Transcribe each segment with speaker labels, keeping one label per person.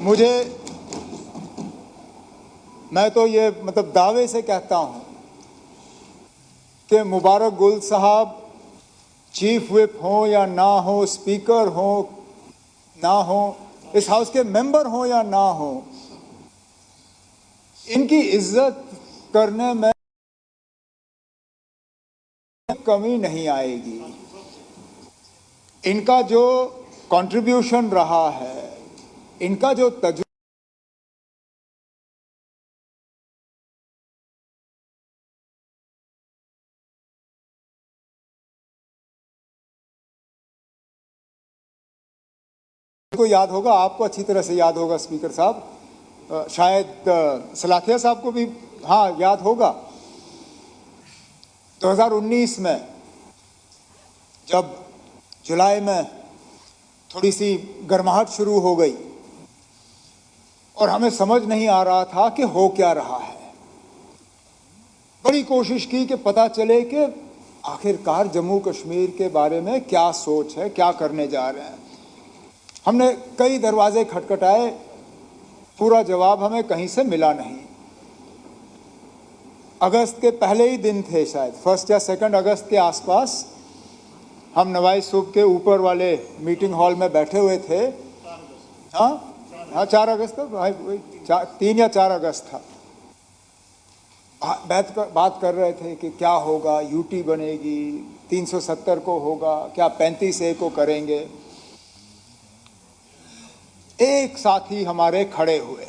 Speaker 1: मुझे मैं तो ये मतलब दावे से कहता हूं कि मुबारक गुल साहब चीफ व्हिप हो या ना हो, स्पीकर हो ना हो, इस हाउस के मेंबर हो या ना हो, इनकी इज्जत करने में कमी नहीं आएगी। इनका जो कंट्रीब्यूशन रहा है, इनका जो तजुर्बा को याद होगा, आपको अच्छी तरह से याद होगा स्पीकर साहब, शायद सलाथिया साहब को भी हाँ याद होगा। 2019 में जब जुलाई में थोड़ी सी गर्माहट शुरू हो गई और हमें समझ नहीं आ रहा था कि हो क्या रहा है, बड़ी कोशिश की कि पता चले कि आखिरकार जम्मू कश्मीर के बारे में क्या सोच है, क्या करने जा रहे हैं। हमने कई दरवाजे खटखटाए, पूरा जवाब हमें कहीं से मिला नहीं। अगस्त के पहले ही दिन थे, शायद 1 या 2 अगस्त के आसपास, हम नवाई सूब के ऊपर वाले मीटिंग हॉल में बैठे हुए थे। हाँ 4 अगस्त था, 3 या 4 अगस्त था। बात कर रहे थे कि क्या होगा, यूटी बनेगी, 370 को होगा क्या, 35A को करेंगे। एक साथी हमारे खड़े हुए,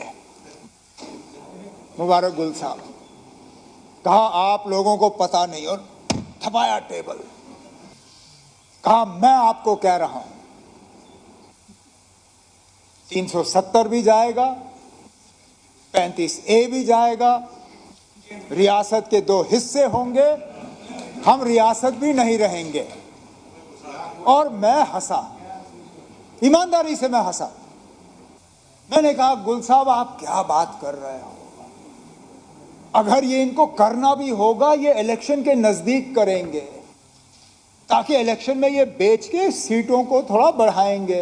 Speaker 1: मुबारक गुल साहब, कहा आप लोगों को पता नहीं, और थपाया टेबल, कहा मैं आपको कह रहा हूं 370 भी जाएगा, 35A भी जाएगा, रियासत के 2 हिस्से होंगे, हम रियासत भी नहीं रहेंगे। और मैं हंसा, ईमानदारी से मैं हंसा। मैंने कहा गुल साहब आप क्या बात कर रहे हो, अगर ये इनको करना भी होगा ये इलेक्शन के नजदीक करेंगे, ताकि इलेक्शन में ये बेच के सीटों को थोड़ा बढ़ाएंगे।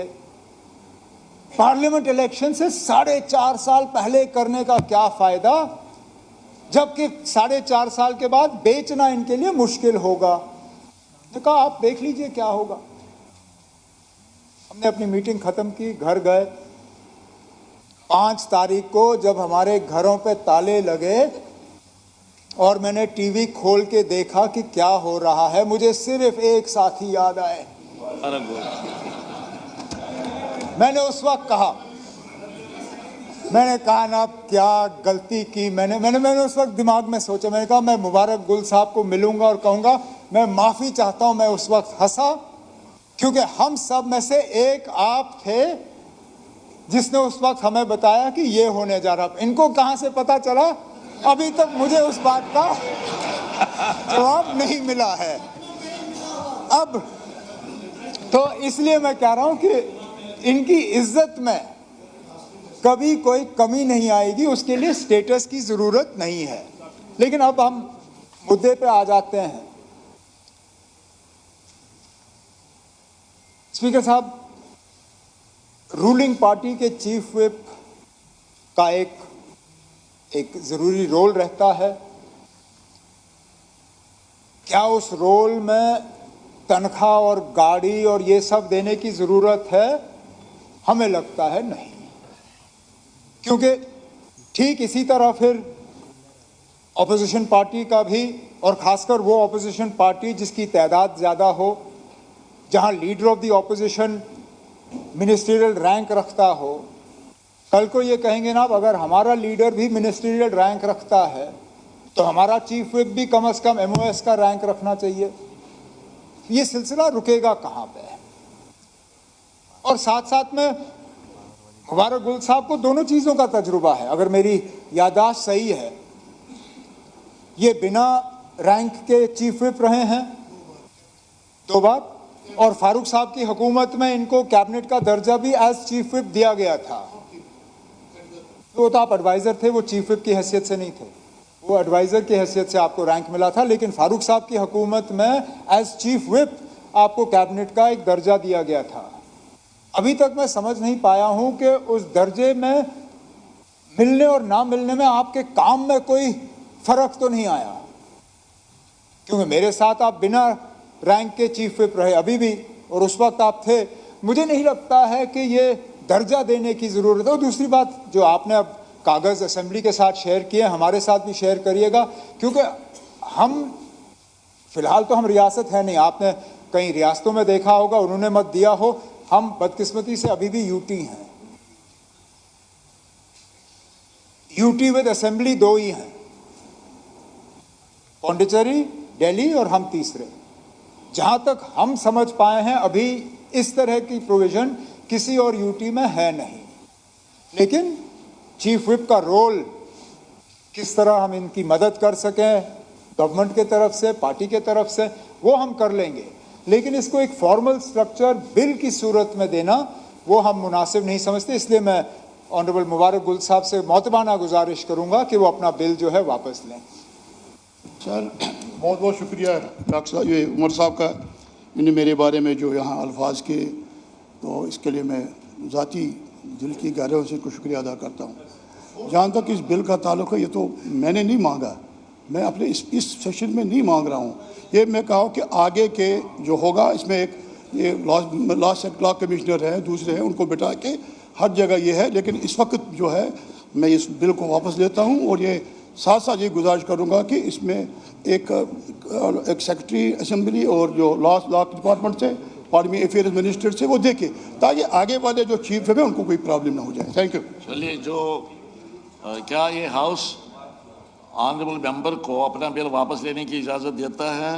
Speaker 1: पार्लियामेंट इलेक्शन से 4.5 साल पहले करने का क्या फायदा, जबकि 4.5 साल के बाद बेचना इनके लिए मुश्किल होगा। तो कहा आप देख लीजिए क्या होगा। हमने अपनी मीटिंग खत्म की, घर गए। 5 तारीख को जब हमारे घरों पे ताले लगे और मैंने टीवी खोल के देखा कि क्या हो रहा है, मुझे सिर्फ एक साथी याद आए। मैंने उस वक्त कहा, मैंने कहा ना क्या गलती की मैंने उस वक्त दिमाग में सोचा, मैंने कहा मैं मुबारक गुल साहब को मिलूंगा और कहूंगा मैं माफी चाहता हूं। मैं उस वक्त हंसा क्योंकि हम सब में से एक आप थे जिसने उस वक्त हमें बताया कि ये होने जा रहा। इनको कहां से पता चला, अभी तक मुझे उस बात का जवाब नहीं मिला है। अब तो इसलिए मैं कह रहा हूं कि इनकी इज्जत में कभी कोई कमी नहीं आएगी, उसके लिए स्टेटस की जरूरत नहीं है। लेकिन अब हम मुद्दे पे आ जाते हैं। स्पीकर साहब, रूलिंग पार्टी के चीफ व्हिप का एक जरूरी रोल रहता है। क्या उस रोल में तनख्वाह और गाड़ी और ये सब देने की जरूरत है? हमें लगता है नहीं, क्योंकि ठीक इसी तरह फिर ऑपोजिशन पार्टी का भी, और खासकर वो ऑपोजिशन पार्टी जिसकी तादाद ज़्यादा हो, जहां leader of the opposition ministerial rank रखता हो। कल को ये कहेंगे ना, अगर हमारा लीडर भी मिनिस्ट्रियल रैंक रखता है तो हमारा चीफ व्हिप भी कम से कम MOS का रैंक रखना चाहिए। ये सिलसिला रुकेगा कहाँ पे? और साथ साथ में मुबारक गुल साहब को दोनों चीज़ों का तजुर्बा है, अगर मेरी याददाश्त सही है। ये बिना रैंक के चीफ व्हिप रहे हैं 2 बार, और फारूक साहब की हुकूमत में इनको कैबिनेट का दर्जा भी एज चीफ व्हिप दिया गया था। तो आप एडवाइजर थे, वो चीफ व्हिप की हैसियत से नहीं थे, वो एडवाइजर की हैसियत से आपको रैंक मिला था। लेकिन फारूक साहब की हुकूमत में एज चीफ व्हिप आपको कैबिनेट का एक दर्जा दिया गया था। अभी तक मैं समझ नहीं पाया हूं कि उस दर्जे में मिलने और ना मिलने में आपके काम में कोई फर्क तो नहीं आया, क्योंकि मेरे साथ आप बिना रैंक के चीफ विप रहे अभी भी, और उस वक्त आप थे। मुझे नहीं लगता है कि ये दर्जा देने की जरूरत है। और दूसरी बात, जो आपने अब कागज असेंबली के साथ शेयर किए, हमारे साथ भी शेयर करिएगा, क्योंकि हम फिलहाल तो हम रियासत है नहीं। आपने कई रियासतों में देखा होगा, उन्होंने मत दिया हो। हम बदकिस्मती से अभी भी यूटी हैं। यूटी विद असेंबली 2 ही हैं, पौंडीचेरी, दिल्ली और हम तीसरे। जहां तक हम समझ पाए हैं अभी इस तरह की प्रोविजन किसी और यूटी में है नहीं। लेकिन चीफ विप का रोल, किस तरह हम इनकी मदद कर सकें गवर्नमेंट के तरफ से, पार्टी के तरफ से, वो हम कर लेंगे। लेकिन इसको एक फॉर्मल स्ट्रक्चर बिल की सूरत में देना, वो हम मुनासिब नहीं समझते। इसलिए मैं ऑनरेबल मुबारक गुल साहब से मौतबाना गुजारिश करूंगा कि वो अपना बिल जो है वापस लें।
Speaker 2: सर बहुत बहुत शुक्रिया डॉक्टर साहब, ये उमर साहब का, इन्हें मेरे बारे में जो यहाँ अल्फाज के, तो इसके लिए मैं ज़ाती दिल की गहराइयों से कुछ शुक्रिया अदा करता हूँ। जहाँ तक इस बिल का ताल्लुक़ है, ये तो मैंने नहीं मांगा, मैं अपने इस सेशन में नहीं मांग रहा हूँ। ये मैं कहा कि आगे के जो होगा, इसमें एक ये लॉ कमिश्नर है, दूसरे हैं, उनको बिठा के हर जगह ये है। लेकिन इस वक्त जो है मैं इस बिल को वापस लेता हूँ, और ये साथ साथ ये गुजारिश करूँगा कि इसमें एक सेक्रेटरी असेंबली और जो लॉ डिपार्टमेंट से, पार्लियामेंट अफेयर्स मिनिस्टर से वो देखे, ताकि आगे वाले जो चीफ है उनको कोई प्रॉब्लम ना हो जाए। Thank you.
Speaker 3: चलिए, जो क्या ये हाउस ऑनरेबल मेंबर को अपना बिल वापस लेने की इजाज़त देता है?